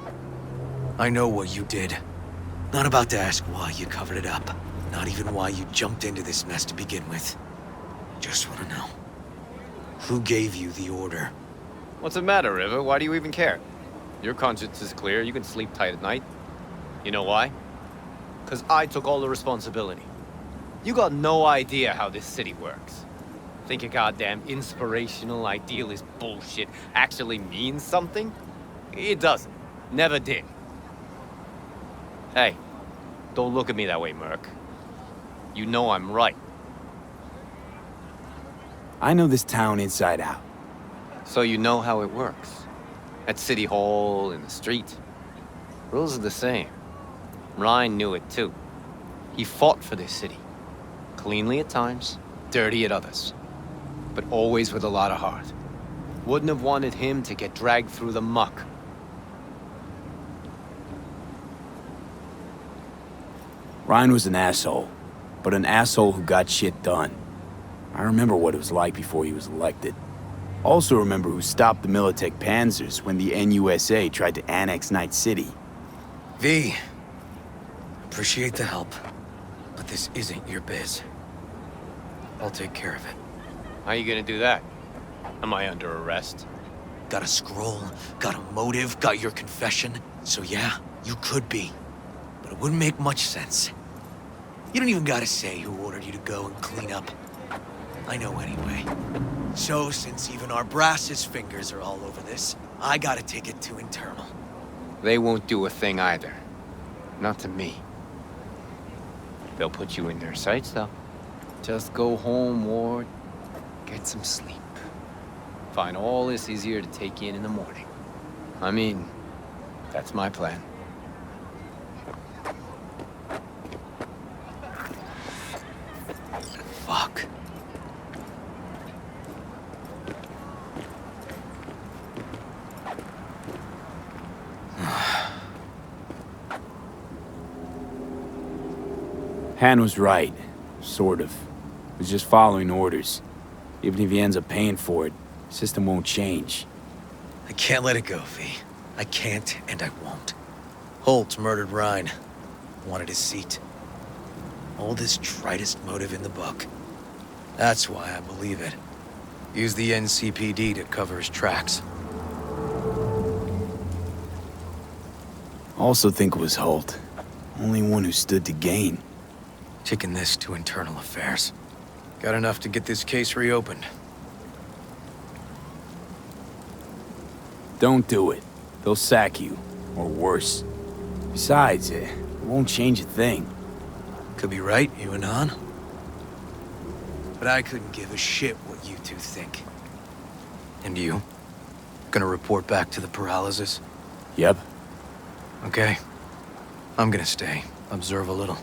I know what you did. Not about to ask why you covered it up. Not even why you jumped into this mess to begin with. Just want to know. Who gave you the order? What's the matter, River? Why do you even care? Your conscience is clear. You can sleep tight at night. You know why? Because I took all the responsibility. You got no idea how this city works. Think your goddamn inspirational, idealist bullshit actually means something? It doesn't. Never did. Hey, don't look at me that way, Merc. You know I'm right. I know this town inside out. So you know how it works. At City Hall, in the street. Rules are the same. Ryan knew it too. He fought for this city. Cleanly at times, dirty at others. But always with a lot of heart. Wouldn't have wanted him to get dragged through the muck. Ryan was an asshole, but an asshole who got shit done. I remember what it was like before he was elected. Also remember who stopped the Militech Panzers when the NUSA tried to annex Night City. V, appreciate the help, but this isn't your biz. I'll take care of it. How you gonna do that? Am I under arrest? Got a scroll, got a motive, got your confession. So yeah, you could be. But it wouldn't make much sense. You don't even gotta say who ordered you to go and clean up. I know anyway. So, since even our brass's fingers are all over this, I gotta take it to internal. They won't do a thing either. Not to me. They'll put you in their sights, though. Just go home, Ward. Get some sleep. Find all this easier to take in the morning. I mean, that's my plan. Fuck. Han was right. Sort of. He was just following orders. Even if he ends up paying for it, the system won't change. I can't let it go, V. I can't, and I won't. Holt murdered Ryan. Wanted his seat. Oldest, tritest motive in the book. That's why I believe it. Use the NCPD to cover his tracks. Also think it was Holt. Only one who stood to gain. Taking this to internal affairs. Got enough to get this case reopened. Don't do it. They'll sack you. Or worse. Besides, it won't change a thing. Could be right, you and Han. But I couldn't give a shit what you two think. And you? Gonna report back to the paralysis? Yep. Okay. I'm gonna stay. Observe a little.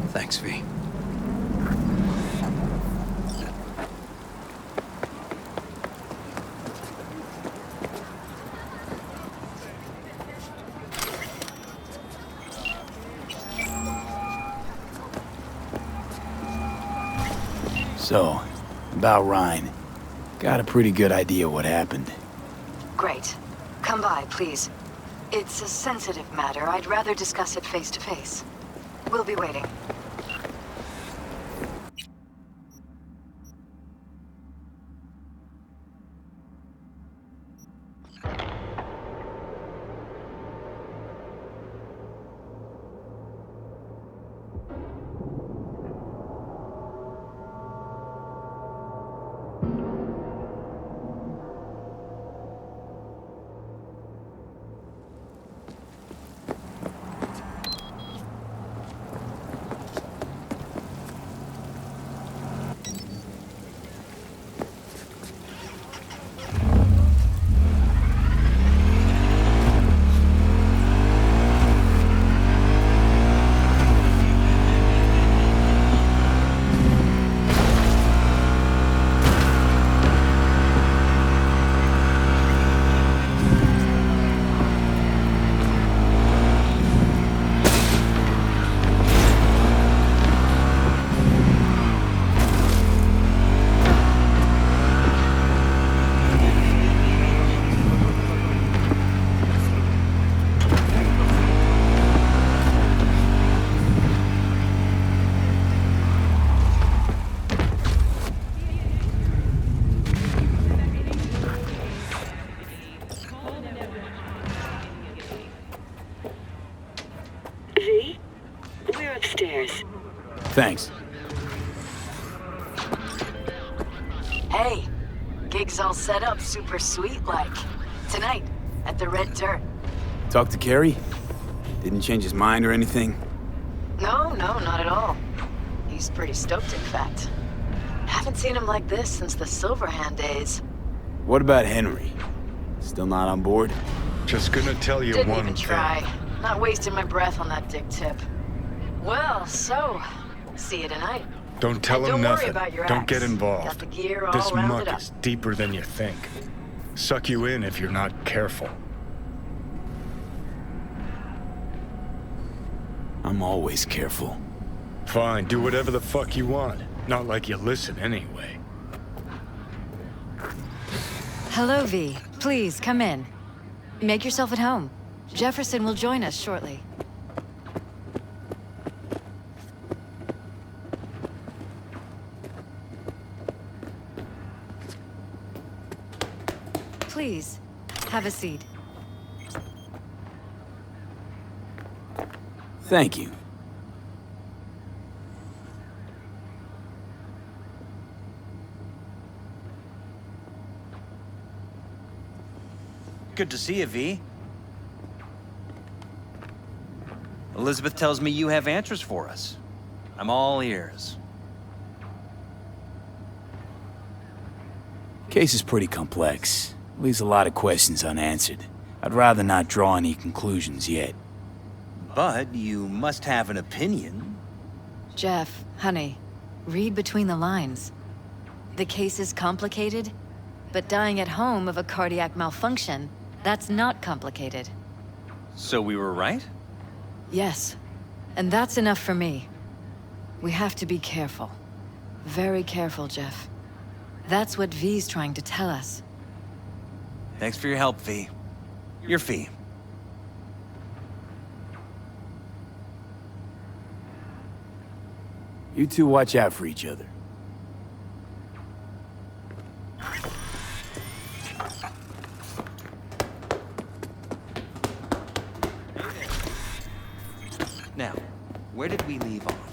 Thanks, V. So, about Ryan. Got a pretty good idea what happened. Great. Come by, please. It's a sensitive matter. I'd rather discuss it face to face. We'll be waiting. Thanks. Hey, gig's all set up super sweet like. Tonight, at the Red Dirt. Talk to Kerry? Didn't change his mind or anything? No, not at all. He's pretty stoked, in fact. Haven't seen him like this since the Silverhand days. What about Henry? Still not on board? Just gonna tell you Didn't one even thing. try. Not wasting my breath on that dick tip. Well, so, see you tonight. Don't tell him Don't nothing. worry about your Don't ex. get Got involved. the gear all This rounded muck up. is deeper than you think. Suck you in if you're not careful. I'm always careful. Fine, do whatever the fuck you want. Not like you listen anyway. Hello, V. Please, come in. Make yourself at home. Jefferson will join us shortly. Please, have a seat. Thank you. Good to see you, V. Elizabeth tells me you have answers for us. I'm all ears. Case is pretty complex. Leaves a lot of questions unanswered. I'd rather not draw any conclusions yet. But you must have an opinion. Jeff, honey, read between the lines. The case is complicated, but dying at home of a cardiac malfunction, that's not complicated. So we were right? Yes, and that's enough for me. We have to be careful. Very careful, Jeff. That's what V's trying to tell us. Thanks for your help, V. Your fee. You two watch out for each other. Now, where did we leave off?